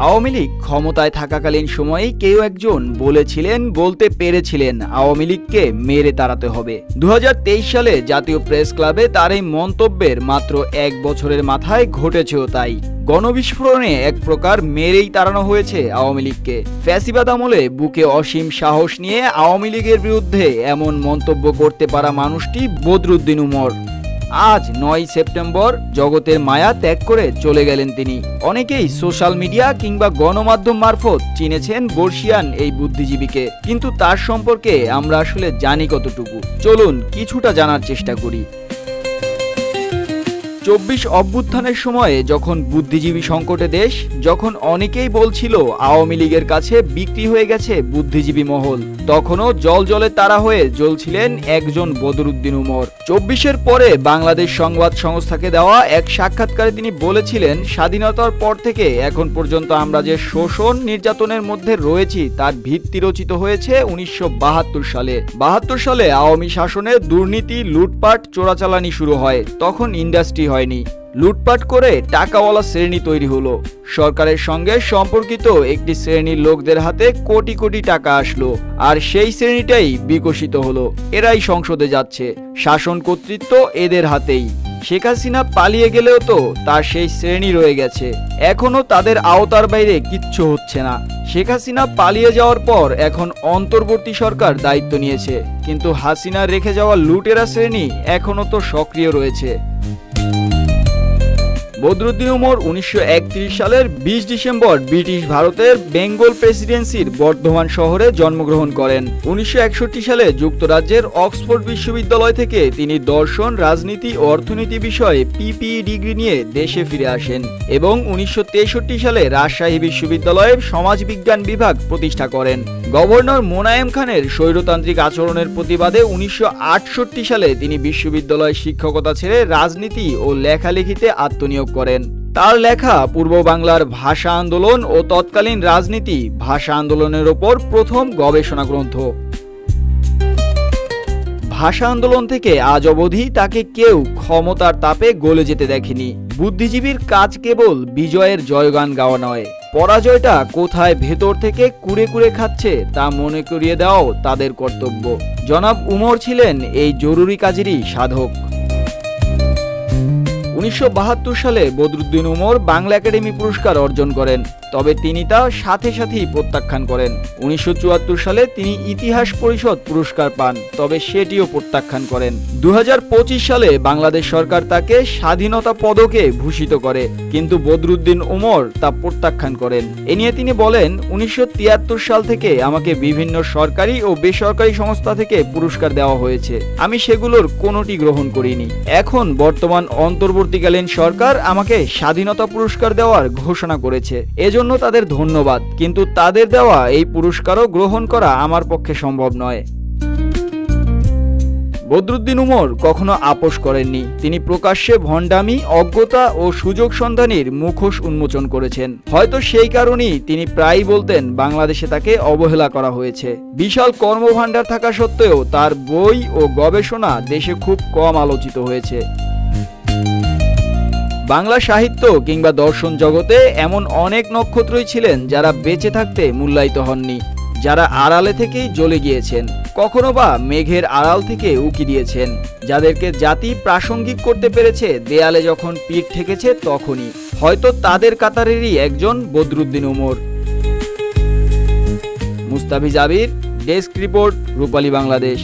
আওয়ামী লীগ ক্ষমতায় থাকাকালীন সময়ে কেউ একজন বলতে পেরেছিলেন আওয়ামী লীগকে মেরে তাড়াতে হবে। 2023 সালে জাতীয় প্রেস ক্লাবে তার এই মন্তব্যের মাত্র 1 বছরের মাথায় ঘটেছেও তাই। গণবিস্ফোরণে এক প্রকার মেরেই তাড়ানো হয়েছে আওয়ামী লীগকে। ফ্যাসিবাদ আমলে বুকে অসীম সাহস নিয়ে আওয়ামী লীগের বিরুদ্ধে এমন মন্তব্য করতে পারা মানুষটি বদরুদ্দিন উমর। আজ 9 সেপ্টেম্বর জগতের মায়া ত্যাগ করে চলে গেলেন তিনি। অনেকেই সোশ্যাল মিডিয়া কিংবা গণমাধ্যম মারফত চিনেছেন বর্ষিয়ান এই বুদ্ধিজীবীকে, কিন্তু তার সম্পর্কে আমরা আসলে জানি কতটুকু? চলুন কিছুটা জানার চেষ্টা করি। 24 অভ্যুত্থানের সময়ে যখন বুদ্ধিজীবী সংকটে দেশ, যখন অনেকেই বলছিল আওয়ামী লীগের কাছে বিক্রি হয়ে গেছে বুদ্ধিজীবী মহল, তখনও জলে তারা হয়ে জ্বলছিলেন একজন বদরুদ্দিন উমর। 24-এর পরে বাংলাদেশ সংবাদ সংস্থাকে দেওয়া এক সাক্ষাৎকারে তিনি বলেছিলেন, স্বাধীনতার পর থেকে এখন পর্যন্ত আমরা যে শোষণ নির্যাতনের মধ্যে রয়েছি তার ভিত্তি রচিত হয়েছে 1972 সালে। 72 সালে আওয়ামী শাসনে দুর্নীতি, লুটপাট, চোরাচালানি শুরু হয়। তখন ইন্ডাস্ট্রি হয়নি, লুটপাট করে টাকাওয়ালা শ্রেণী তৈরি হলো। সরকারের সঙ্গে সম্পর্কিত একটি শ্রেণীর লোকদের হাতে কোটি কোটি টাকা আসলো, আর সেই শ্রেণীটাই বিকশিত হলো। এরাই সংসদে যাচ্ছে, শাসন কর্তৃত্ব এদের হাতেই। শেখ হাসিনা পালিয়ে গেলেও তো তার সেই শ্রেণী রয়ে গেছে, এখনো তাদের আওতার বাইরে কিচ্ছু হচ্ছে না। শেখ হাসিনা পালিয়ে যাওয়ার পর এখন অন্তর্বর্তী সরকার দায়িত্ব নিয়েছে, কিন্তু হাসিনার রেখে যাওয়া লুটেরা শ্রেণী এখনো তো সক্রিয় রয়েছে। বদরুদ্দিন উমর 1931 সালের 20 ডিসেম্বর ব্রিটিশ ভারতের বেঙ্গল প্রেসিডেন্সির বর্ধমান শহরে জন্মগ্রহণ করেন। 1961 সালে যুক্তরাজ্যের অক্সফোর্ড বিশ্ববিদ্যালয় থেকে তিনি দর্শন, রাজনীতি ও অর্থনীতি বিষয়ে পিপিই ডিগ্রি নিয়ে দেশে ফিরে আসেন এবং 1963 সালে রাজশাহী বিশ্ববিদ্যালয়ের সমাজবিজ্ঞান বিভাগ প্রতিষ্ঠা করেন। গভর্নর মোনায়েম খানের স্বৈরতান্ত্রিক আচরণের প্রতিবাদে 1968 সালে তিনি বিশ্ববিদ্যালয় শিক্ষকতা ছেড়ে রাজনীতি ও লেখালেখিতে আত্মনিয়োগ করেন। তার লেখা পূর্ব বাংলার ভাষা আন্দোলন ও তৎকালীন রাজনীতি, ভাষা আন্দোলনের ওপর প্রথম গবেষণা গ্রন্থ। ভাষা আন্দোলন থেকে আজ অবধি তাকে কেউ ক্ষমতার তাপে গলে যেতে দেখেনি। বুদ্ধিজীবীর কাজ কেবল বিজয়ের জয়গান গাওয়া নয়, পরাজয়টা কোথায় ভেতর থেকে কুড়ে কুড়ে খাচ্ছে তা মনে করিয়ে দেওয়াও তাদের কর্তব্য। জনাব উমর ছিলেন এই জরুরি কাজেরই সাধক। 1972 সালে বদরুদ্দিন উমর বাংলা একাডেমি পুরস্কার অর্জন করেন, তবে তিনি তা সাথেই প্রত্যাখ্যান করেন। 1974 সালে তিনি ইতিহাস পরিষদ পুরস্কার পান, তবে সেটিও প্রত্যাখ্যান করেন। 2025 সালে বাংলাদেশ সরকার তাকে স্বাধীনতা পদকে ভূষিত করে, কিন্তু বদরুদ্দিন উমর তা প্রত্যাখ্যান করেন। এ নিয়ে তিনি বলেন, 1973 সাল থেকে আমাকে বিভিন্ন সরকারি ও বেসরকারি সংস্থা থেকে পুরস্কার দেওয়া হয়েছে, আমি সেগুলোর কোনোটি গ্রহণ করিনি। এখন বর্তমান অন্তর্বর্তীকালীন সরকার আমাকে স্বাধীনতা পুরস্কার দেওয়ার ঘোষণা করেছে, এজন্য তাদের ধন্যবাদ, কিন্তু তাদের দেওয়া এই পুরস্কারও গ্রহণ করা আমার পক্ষে সম্ভব নয়। বদরুদ্দিন উমর কখনো আপোষ করেননি। তিনি প্রকাশ্যে ভণ্ডামি, অজ্ঞতা ও সুযোগ সন্ধানীর মুখোশ উন্মোচন করেছেন। হয়তো সেই কারণেই তিনি প্রায়ই বলতেন বাংলাদেশে তাকে অবহেলা করা হয়েছে। বিশাল কর্মভাণ্ডার থাকা সত্ত্বেও তার বই ও গবেষণা দেশে খুব কম আলোচিত হয়েছে। বাংলা সাহিত্য কিংবা দর্শন জগতে এমন অনেক নক্ষত্রই ছিলেন যারা বেঁচে থাকতে মূল্যায়িত হননি, যারা আড়ালে থেকেই জ্বলে গিয়েছেন, কখনো বা মেঘের আড়াল থেকে উকি দিয়েছেন, যাদেরকে জাতি প্রাসঙ্গিক করতে পেরেছে দেয়ালে যখন পিঠ ঠেকেছে তখনই। হয়তো তাদের কাতারেরই একজন বদরুদ্দিন উমর। মুস্তাফিজ আবির, ডেস্ক রিপোর্ট, রূপালী বাংলাদেশ।